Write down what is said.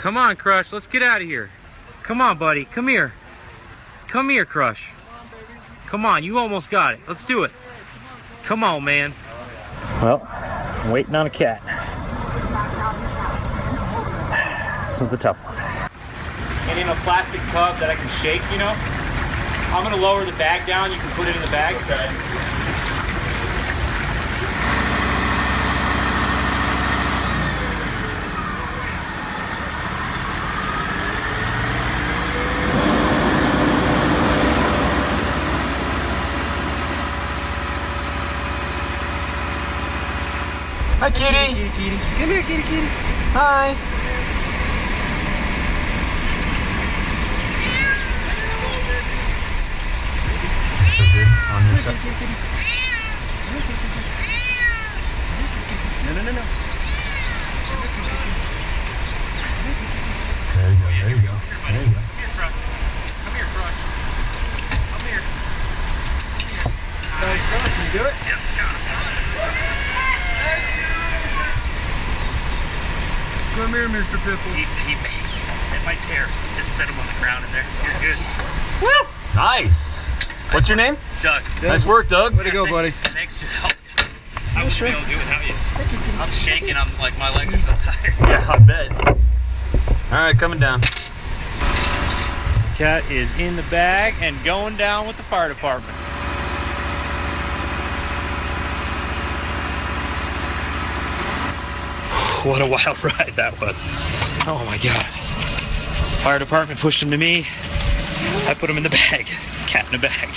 Come on, Crush. Let's get out of here. Come on, buddy. Come here. Come here, Crush. Come on, you almost got it. Let's do it. Come on, man. Well, I'm waiting on a cat. This one's a tough one. And in a plastic tub that I can shake, you know? I'm gonna lower the bag down. You can put it in the bag. Okay. Hi, kitty. Kitty, kitty. Come here, kitty, kitty. Hi. So good on your side. No, no, no, no. There you go, there you go. There you go. Come here, Crush. Come here. Nice, Crush. Can you do it? Yep. Come here, Mr. Piffle. He hit my tear, so just set him on the ground in there. You're good. Woo! Nice. What's your name? Doug. Nice work, Doug. Way to go, buddy. Thanks for helping. I wouldn't be able to do it without you. I'm shaking. I'm like, my legs are so tired. Yeah, I bet. All right, coming down. Cat is in the bag and going down with the fire department. What a wild ride that was. Oh my God. Fire department pushed him to me. I put him in the bag. Cat in the bag.